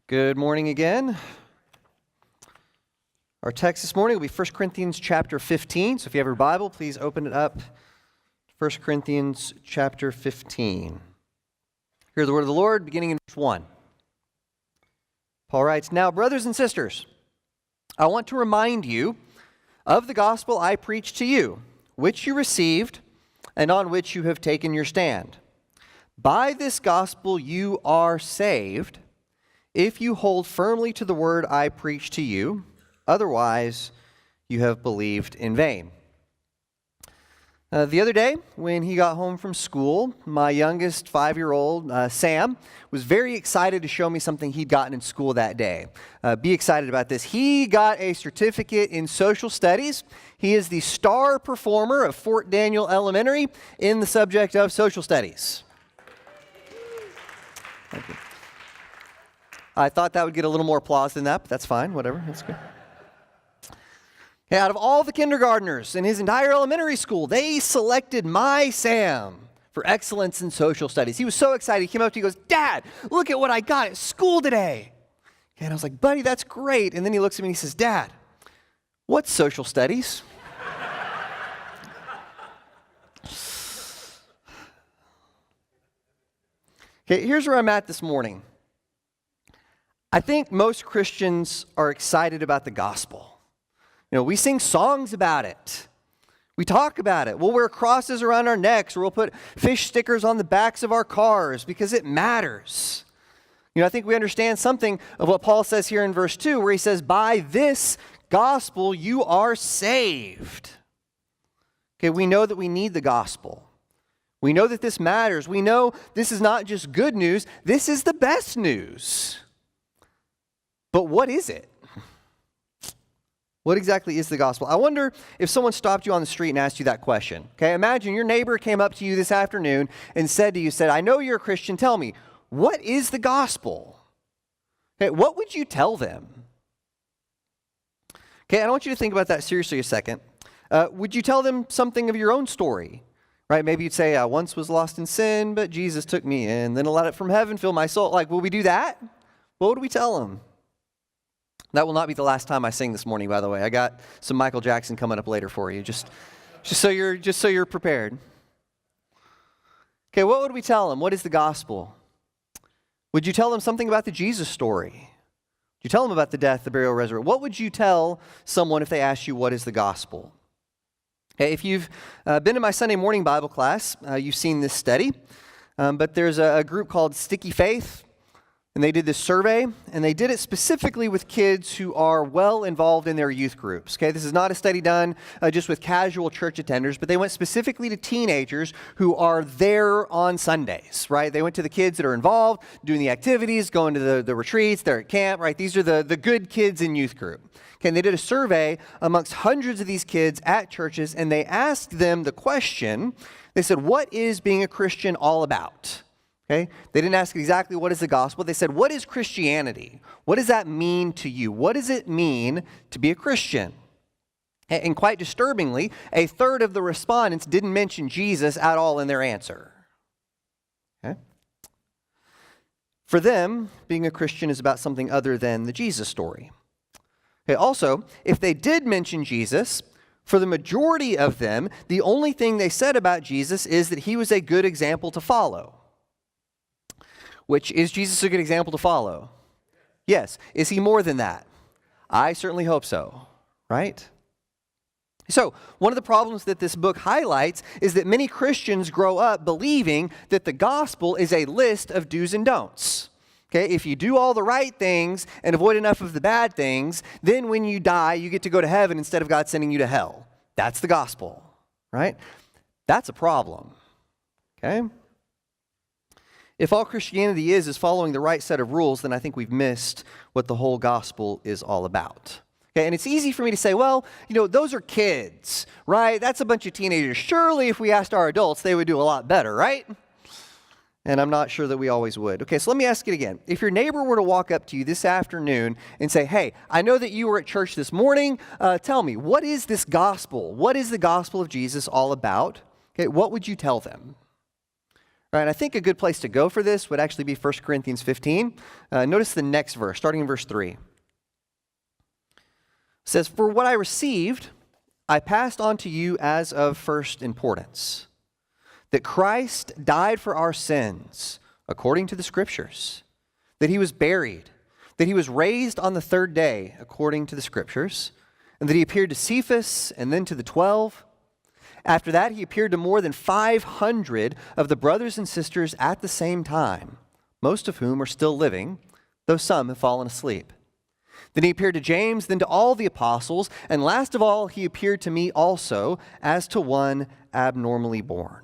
Good morning again. Our text this morning will be 1 Corinthians chapter 15. So if you have your Bible, please open it up. 1 Corinthians chapter 15. Hear the word of the Lord, beginning in verse 1. Paul writes, "Now, brothers and sisters, I want to remind you of the gospel I preached to you, which you received and on which you have taken your stand. By this gospel you are saved, if you hold firmly to the word I preached to you. Otherwise, you have believed in vain." The other day, when he got home from school, my youngest 5-year-old, Sam, was very excited to show me something he'd gotten in school that day. Be excited about this. He got a certificate in social studies. He is the star performer of Fort Daniel Elementary in the subject of social studies. Thank you. I thought that would get a little more applause than that, but that's fine. Whatever. That's good. Out of all the kindergartners in his entire elementary school, they selected my Sam for excellence in social studies. He was so excited. He came up to me and goes, "Dad, look at what I got at school today." And I was like, "Buddy, that's great." And then he looks at me and he says, "Dad, what's social studies?" Okay, here's where I'm at this morning. I think most Christians are excited about the gospel. We sing songs about it. We talk about it. We'll wear crosses around our necks, or we'll put fish stickers on the backs of our cars because it matters. I think we understand something of what Paul says here in verse 2, where he says, "By this gospel you are saved." Okay, we know that we need the gospel. We know that this matters. We know this is not just good news. This is the best news. But what is it? What exactly is the gospel? I wonder if someone stopped you on the street and asked you that question. Okay, imagine your neighbor came up to you this afternoon and said to you, "I know you're a Christian. Tell me, what is the gospel?" Okay, what would you tell them? Okay, I want you to think about that seriously a second. Would you tell them something of your own story? Right? Maybe you'd say, "I once was lost in sin, but Jesus took me in. Then a light from heaven filled my soul." Will we do that? What would we tell them? That will not be the last time I sing this morning, by the way. I got some Michael Jackson coming up later for you, just so you're prepared. Okay, what would we tell them? What is the gospel? Would you tell them something about the Jesus story? Would you tell them about the death, the burial, resurrection? What would you tell someone if they asked you what is the gospel? Okay, if you've been to my Sunday morning Bible class, you've seen this study, but there's a group called Sticky Faith. And they did this survey, and they did it specifically with kids who are well involved in their youth groups. Okay, this is not a study done just with casual church attenders, but they went specifically to teenagers who are there on Sundays, right? They went to the kids that are involved, doing the activities, going to the retreats, they're at camp, right? These are the good kids in youth group. Okay, and they did a survey amongst hundreds of these kids at churches, and they asked them the question, they said, "What is being a Christian all about?" Okay? They didn't ask exactly what is the gospel. They said, "What is Christianity? What does that mean to you? What does it mean to be a Christian?" And quite disturbingly, a third of the respondents didn't mention Jesus at all in their answer. Okay? For them, being a Christian is about something other than the Jesus story. Okay, also, if they did mention Jesus, for the majority of them, the only thing they said about Jesus is that he was a good example to follow. Which, is Jesus a good example to follow? Yes. Is he more than that? I certainly hope so, right? So, one of the problems that this book highlights is that many Christians grow up believing that the gospel is a list of do's and don'ts. Okay, if you do all the right things and avoid enough of the bad things, then when you die, you get to go to heaven instead of God sending you to hell. That's the gospel, right? That's a problem, okay? If all Christianity is following the right set of rules, then I think we've missed what the whole gospel is all about. Okay, and it's easy for me to say, well, those are kids, right? That's a bunch of teenagers. Surely if we asked our adults, they would do a lot better, right? And I'm not sure that we always would. Okay, so let me ask it again. If your neighbor were to walk up to you this afternoon and say, "Hey, I know that you were at church this morning. Tell me, what is this gospel? What is the gospel of Jesus all about?" Okay, what would you tell them? All right, I think a good place to go for this would actually be 1 Corinthians 15. Notice the next verse, starting in verse 3. It says, "For what I received, I passed on to you as of first importance, that Christ died for our sins, according to the Scriptures, that he was buried, that he was raised on the third day, according to the Scriptures, and that he appeared to Cephas and then to the 12. After that, he appeared to more than 500 of the brothers and sisters at the same time, most of whom are still living, though some have fallen asleep. Then he appeared to James, then to all the apostles, and last of all, he appeared to me also as to one abnormally born."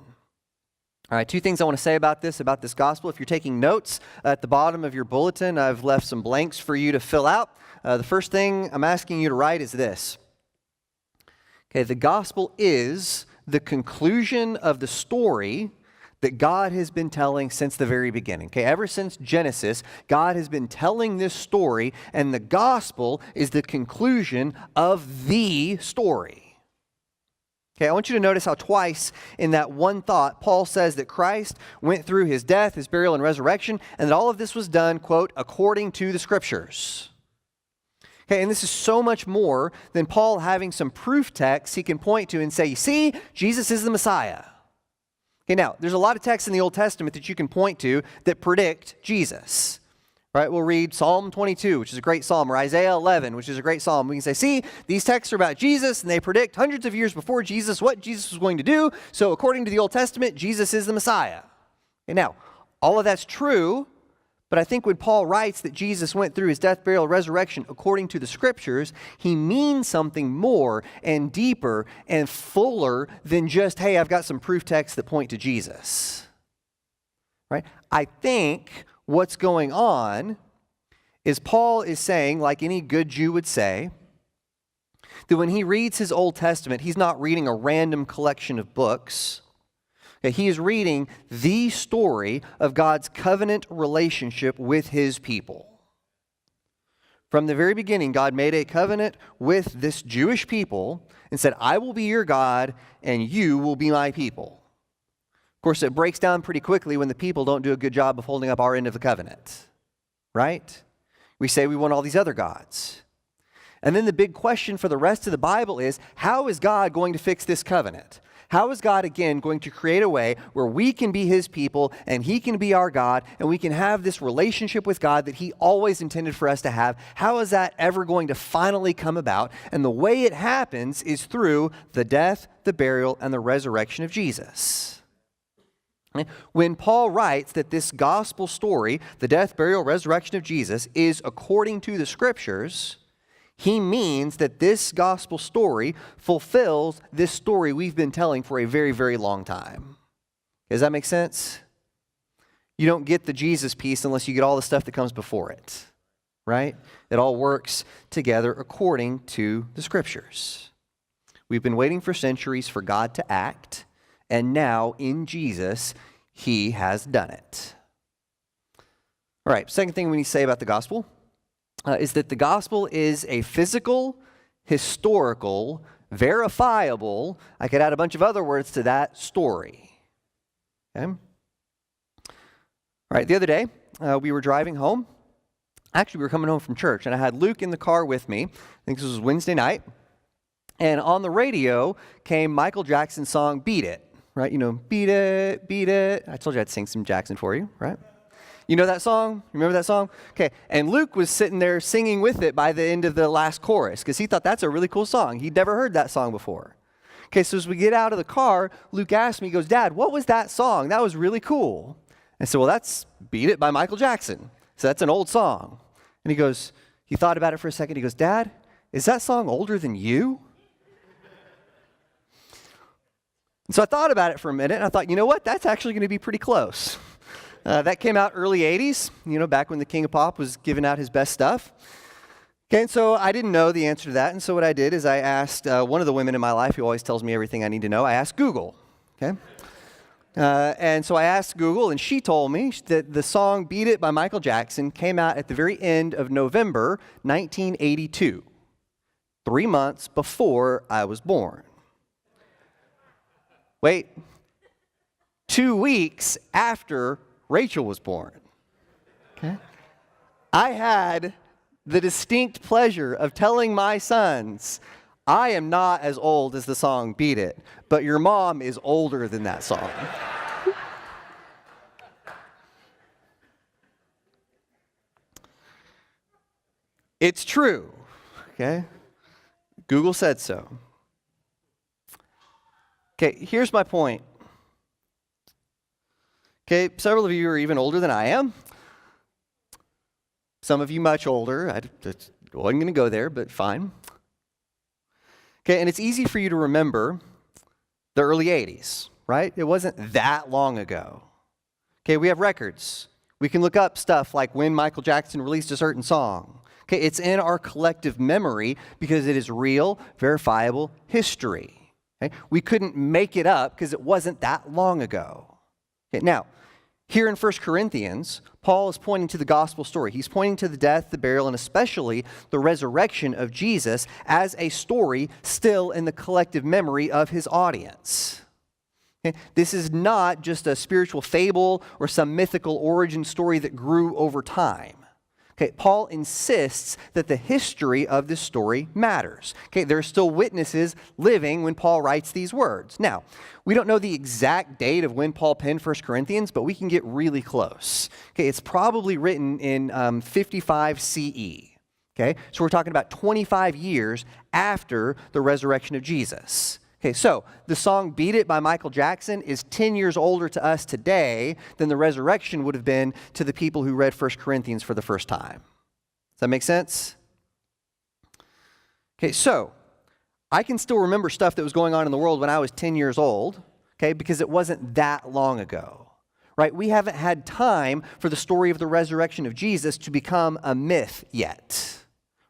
All right, two things I want to say about this gospel. If you're taking notes, at the bottom of your bulletin, I've left some blanks for you to fill out. The first thing I'm asking you to write is this. Okay, the gospel is the conclusion of the story that God has been telling since the very beginning. Okay, ever since Genesis, God has been telling this story, and the gospel is the conclusion of the story. Okay, I want you to notice how twice in that one thought, Paul says that Christ went through his death, his burial, and resurrection, and that all of this was done, quote, according to the Scriptures. Okay, and this is so much more than Paul having some proof texts he can point to and say, you see, Jesus is the Messiah. Okay, now, there's a lot of texts in the Old Testament that you can point to that predict Jesus. Right, we'll read Psalm 22, which is a great psalm, or Isaiah 11, which is a great psalm. We can say, see, these texts are about Jesus, and they predict hundreds of years before Jesus what Jesus was going to do. So according to the Old Testament, Jesus is the Messiah. And now, all of that's true, but I think when Paul writes that Jesus went through his death, burial, resurrection according to the Scriptures, he means something more and deeper and fuller than just, hey, I've got some proof texts that point to Jesus. Right? I think what's going on is Paul is saying, like any good Jew would say, that when he reads his Old Testament, he's not reading a random collection of books. He is reading the story of God's covenant relationship with his people. From the very beginning, God made a covenant with this Jewish people and said, I will be your God and you will be my people. Of course, it breaks down pretty quickly when the people don't do a good job of holding up our end of the covenant, right? We say we want all these other gods. And then the big question for the rest of the Bible is, how is God going to fix this covenant? How is God, again, going to create a way where we can be his people and he can be our God and we can have this relationship with God that he always intended for us to have? How is that ever going to finally come about? And the way it happens is through the death, the burial, and the resurrection of Jesus. When Paul writes that this gospel story, the death, burial, resurrection of Jesus, is according to the Scriptures, he means that this gospel story fulfills this story we've been telling for a very, very long time. Does that make sense? You don't get the Jesus piece unless you get all the stuff that comes before it, right? It all works together according to the Scriptures. We've been waiting for centuries for God to act, and now in Jesus, he has done it. All right, second thing we need to say about the gospel is that the gospel is a physical, historical, verifiable, I could add a bunch of other words to that, story. Okay? All right, the other day, we were driving home. Actually, we were coming home from church, and I had Luke in the car with me. I think this was Wednesday night. And on the radio came Michael Jackson's song, Beat It. Right? You know, beat it, beat it. I told you I'd sing some Jackson for you, right? You know that song? Remember that song? Okay, and Luke was sitting there singing with it by the end of the last chorus because he thought that's a really cool song. He'd never heard that song before. Okay, so as we get out of the car, Luke asked me, he goes, Dad, what was that song? That was really cool. I said, well, that's Beat It by Michael Jackson. So that's an old song. And he goes, he thought about it for a second. He goes, Dad, is that song older than you? And so I thought about it for a minute, and I thought, you know what? That's actually going to be pretty close. That came out early 80s, you know, back when the King of Pop was giving out his best stuff. Okay, and so I didn't know the answer to that, and so what I did is I asked one of the women in my life who always tells me everything I need to know. I asked Google, okay? And so I asked Google, and she told me that the song Beat It by Michael Jackson came out at the very end of November 1982, 3 months before I was born. Wait, 2 weeks after Rachel was born. Okay? I had the distinct pleasure of telling my sons, I am not as old as the song Beat It, but your mom is older than that song. It's true, okay? Google said so. Okay, here's my point. Okay, several of you are even older than I am. Some of you much older. I wasn't going to go there, but fine. Okay, and it's easy for you to remember the early 80s, right? It wasn't that long ago. Okay, we have records. We can look up stuff like when Michael Jackson released a certain song. Okay, it's in our collective memory because it is real, verifiable history. Okay? We couldn't make it up because it wasn't that long ago. Okay, now, here in 1 Corinthians, Paul is pointing to the gospel story. He's pointing to the death, the burial, and especially the resurrection of Jesus as a story still in the collective memory of his audience. Okay? This is not just a spiritual fable or some mythical origin story that grew over time. Okay, Paul insists that the history of this story matters. Okay, there are still witnesses living when Paul writes these words. Now, we don't know the exact date of when Paul penned 1 Corinthians, but we can get really close. Okay, it's probably written in 55 CE. Okay, so we're talking about 25 years after the resurrection of Jesus. Okay, so the song Beat It by Michael Jackson is 10 years older to us today than the resurrection would have been to the people who read 1 Corinthians for the first time. Does that make sense? Okay, so I can still remember stuff that was going on in the world when I was 10 years old, okay, because it wasn't that long ago, right? We haven't had time for the story of the resurrection of Jesus to become a myth yet.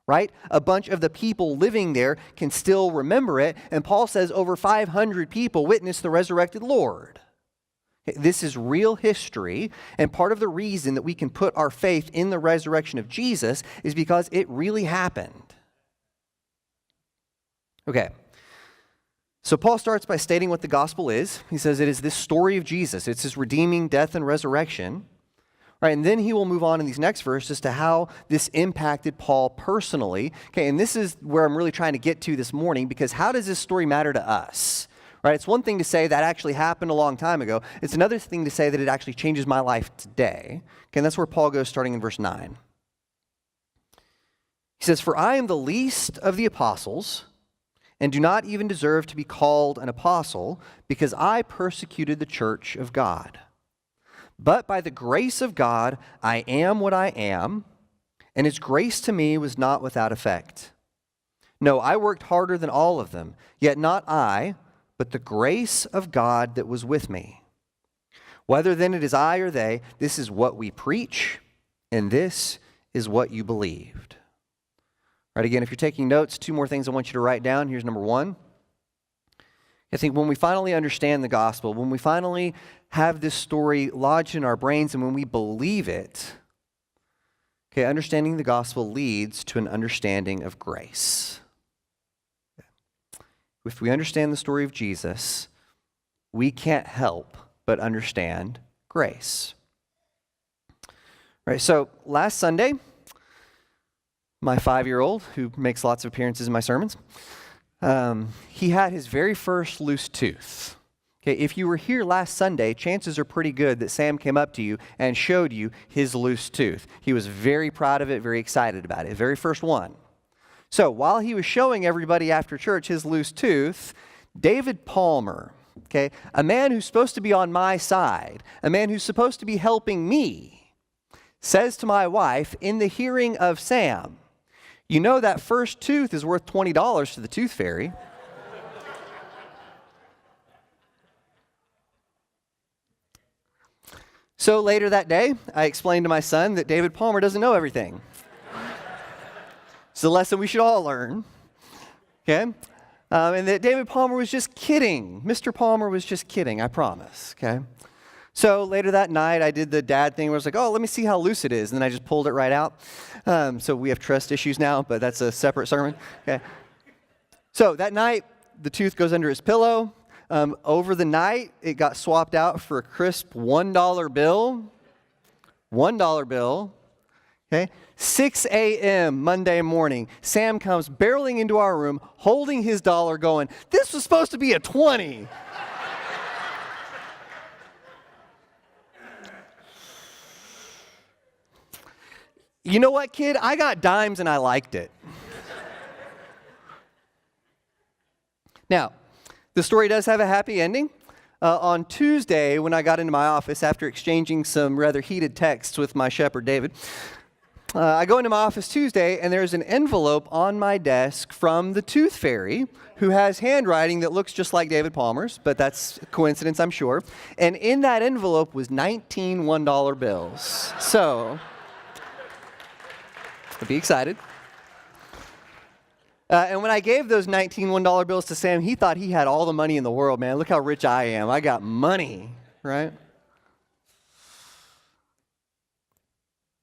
Right? A bunch of the people living there can still remember it, and Paul says over 500 people witnessed the resurrected Lord. This is real history, and part of the reason that we can put our faith in the resurrection of Jesus is because it really happened. Okay, so Paul starts by stating what the gospel is. He says it is this story of Jesus. It's his redeeming death and resurrection. Right, and then he will move on in these next verses to how this impacted Paul personally. Okay, and this is where I'm really trying to get to this morning, because how does this story matter to us? Right, it's one thing to say that actually happened a long time ago. It's another thing to say that it actually changes my life today. Okay, and that's where Paul goes starting in verse 9. He says, "For I am the least of the apostles, and do not even deserve to be called an apostle, because I persecuted the church of God. But by the grace of God, I am what I am, and his grace to me was not without effect. No, I worked harder than all of them, yet not I, but the grace of God that was with me. Whether then it is I or they, this is what we preach, and this is what you believed." Right, again, if you're taking notes, 2 more things I want you to write down. Here's number 1. I think when we finally understand the gospel, when we finally have this story lodged in our brains and when we believe it, okay, understanding the gospel leads to an understanding of grace. If we understand the story of Jesus, we can't help but understand grace. Right, so last Sunday, my 5-year-old, who makes lots of appearances in my sermons, he had his very first loose tooth. Okay, if you were here last Sunday, chances are pretty good that Sam came up to you and showed you his loose tooth. He was very proud of it, very excited about it, his very first one. So while he was showing everybody after church his loose tooth, David Palmer, okay, a man who's supposed to be on my side, a man who's supposed to be helping me, says to my wife in the hearing of Sam, "You know that first tooth is worth $20 to the tooth fairy." So later that day, I explained to my son that David Palmer doesn't know everything. It's a lesson we should all learn, okay? And that David Palmer was just kidding. Mr. Palmer was just kidding, I promise, okay? So later that night, I did the dad thing where I was like, oh, let me see how loose it is. And then I just pulled it right out. So we have trust issues now, but that's a separate sermon. Okay. So that night, the tooth goes under his pillow. Over the night, it got swapped out for a crisp $1 bill. $1 bill. Okay? 6 a.m. Monday morning, Sam comes barreling into our room, holding his dollar, going, "This was supposed to be a 20. You know what, kid? I got dimes and I liked it. Now, the story does have a happy ending. On Tuesday, when I got into my office after exchanging some rather heated texts with my shepherd, David, I go into my office Tuesday, and there's an envelope on my desk from the Tooth Fairy, who has handwriting that looks just like David Palmer's, but that's a coincidence, I'm sure. And in that envelope was 19 $1 bills. So, be excited. And when I gave those 19 $1 bills to Sam, he thought he had all the money in the world, man. Look how rich I am. I got money, right?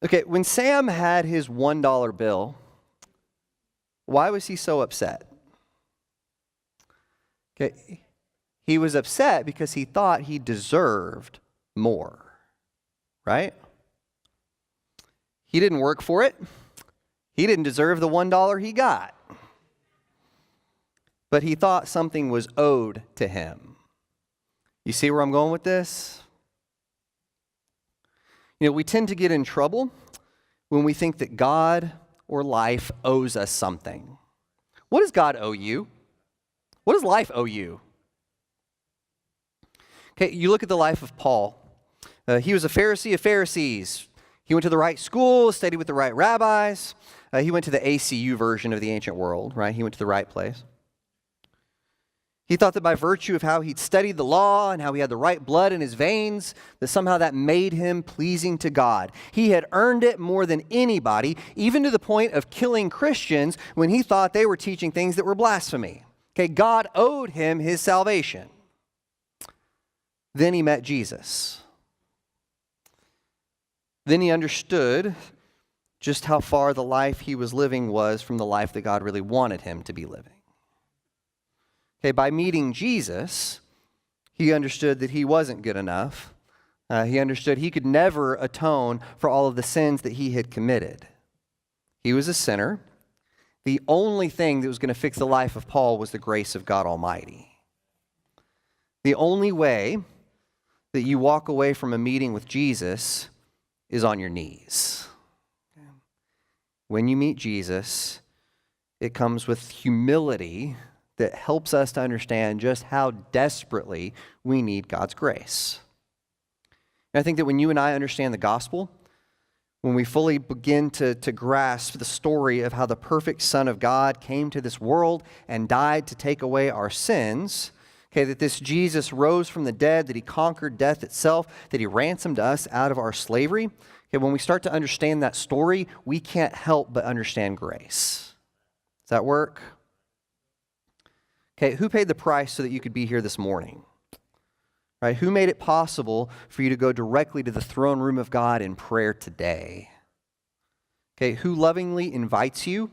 Okay, when Sam had his $1 bill, why was he so upset? Okay, he was upset because he thought he deserved more, right? He didn't work for it. He didn't deserve the $1 he got. But he thought something was owed to him. You see where I'm going with this? You know, we tend to get in trouble when we think that God or life owes us something. What does God owe you? What does life owe you? Okay, you look at the life of Paul. He was a Pharisee of Pharisees. He went to the right school, studied with the right rabbis. He went to the ACU version of the ancient world, right? He went to the right place. He thought that by virtue of how he'd studied the law and how he had the right blood in his veins, that somehow that made him pleasing to God. He had earned it more than anybody, even to the point of killing Christians when he thought they were teaching things that were blasphemy. Okay, God owed him his salvation. Then he met Jesus. Then he understood just how far the life he was living was from the life that God really wanted him to be living. Okay, by meeting Jesus, he understood that he wasn't good enough. He understood he could never atone for all of the sins that he had committed. He was a sinner. The only thing that was going to fix the life of Paul was the grace of God Almighty. The only way that you walk away from a meeting with Jesus is on your knees. When you meet Jesus, it comes with humility that helps us to understand just how desperately we need God's grace. And I think that when you and I understand the gospel, when we fully begin to grasp the story of how the perfect Son of God came to this world and died to take away our sins, okay, that this Jesus rose from the dead, that he conquered death itself, that he ransomed us out of our slavery, okay, when we start to understand that story, we can't help but understand grace. Does that work? Okay, who paid the price so that you could be here this morning? Right? Who made it possible for you to go directly to the throne room of God in prayer today? Okay, who lovingly invites you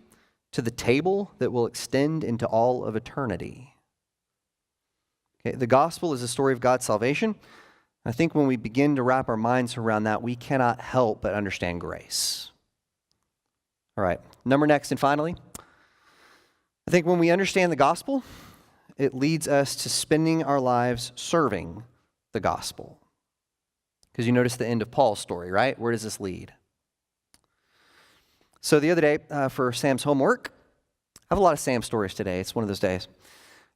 to the table that will extend into all of eternity? Okay, the gospel is a story of God's salvation. I think when we begin to wrap our minds around that, we cannot help but understand grace. All right, number next and finally, I think when we understand the gospel, it leads us to spending our lives serving the gospel. Because you notice the end of Paul's story, right? Where does this lead? So the other day, for Sam's homework, I have a lot of Sam stories today. It's one of those days.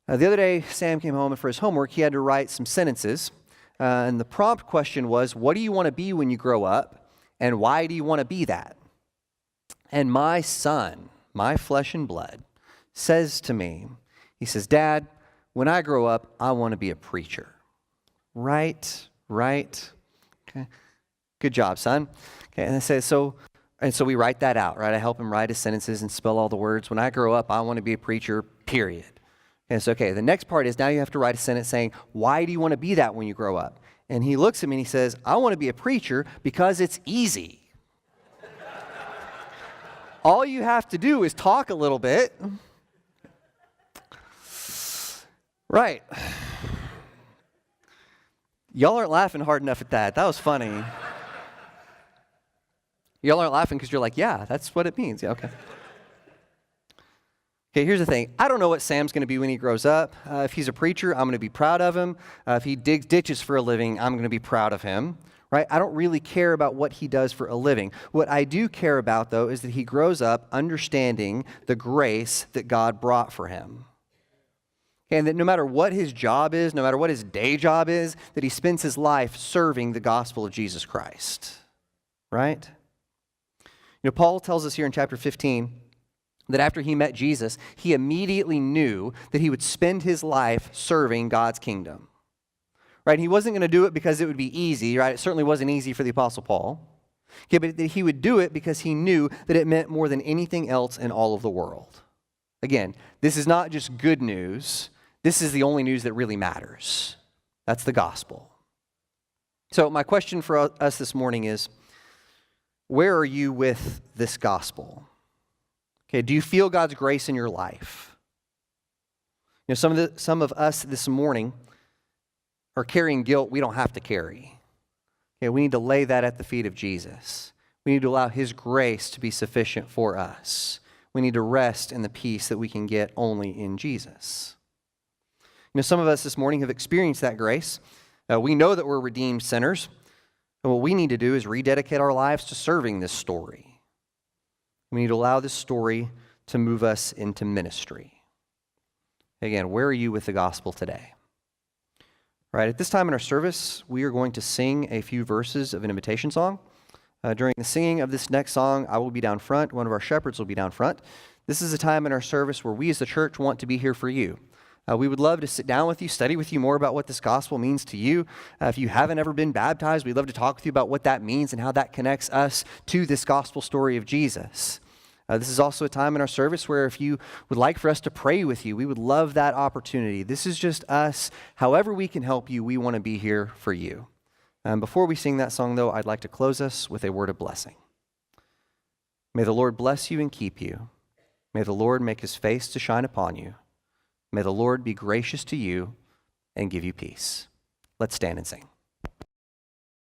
The other day, Sam came home, and for his homework, he had to write some sentences. And the prompt question was, what do you want to be when you grow up? And why do you want to be that? And my son, my flesh and blood, says to me, he says, "Dad, when I grow up, I want to be a preacher." Right. Okay. Good job, son. Okay, and I say, so we write that out, right? I help him write his sentences and spell all the words. When I grow up, I want to be a preacher, period. And it's okay. The next part is now you have to write a sentence saying, why do you want to be that when you grow up? And he looks at me and he says, I want to be a preacher because it's easy. All you have to do is talk a little bit. Right. Y'all aren't laughing hard enough at that. That was funny. Y'all aren't laughing because you're like, yeah, that's what it means. Yeah, okay. Okay, here's the thing. I don't know what Sam's going to be when he grows up. If he's a preacher, I'm going to be proud of him. If he digs ditches for a living, I'm going to be proud of him. Right? I don't really care about what he does for a living. What I do care about, though, is that he grows up understanding the grace that God brought for him. Okay, and that no matter what his job is, no matter what his day job is, that he spends his life serving the gospel of Jesus Christ. Right? You know, Paul tells us here in chapter 15 that after he met Jesus, he immediately knew that he would spend his life serving God's kingdom. Right? He wasn't going to do it because it would be easy, right? It certainly wasn't easy for the Apostle Paul. Okay, but that he would do it because he knew that it meant more than anything else in all of the world. Again, this is not just good news. This is the only news that really matters. That's the gospel. So my question for us this morning is, where are you with this gospel? Okay, do you feel God's grace in your life? You know, some of us this morning are carrying guilt we don't have to carry. Okay, we need to lay that at the feet of Jesus. We need to allow his grace to be sufficient for us. We need to rest in the peace that we can get only in Jesus. You know, some of us this morning have experienced that grace. We know that we're redeemed sinners. And what we need to do is rededicate our lives to serving this story. We need to allow this story to move us into ministry. Again, where are you with the gospel today? Right, at this time in our service, we are going to sing a few verses of an invitation song. During the singing of this next song, I will be down front. One of our shepherds will be down front. This is a time in our service where we as the church want to be here for you. We would love to sit down with you, study with you more about what this gospel means to you. If you haven't ever been baptized, we'd love to talk with you about what that means and how that connects us to this gospel story of Jesus. This is also a time in our service where if you would like for us to pray with you, we would love that opportunity. This is just us. However we can help you, we want to be here for you. Before we sing that song, though, I'd like to close us with a word of blessing. May the Lord bless you and keep you. May the Lord make his face to shine upon you. May the Lord be gracious to you and give you peace. Let's stand and sing.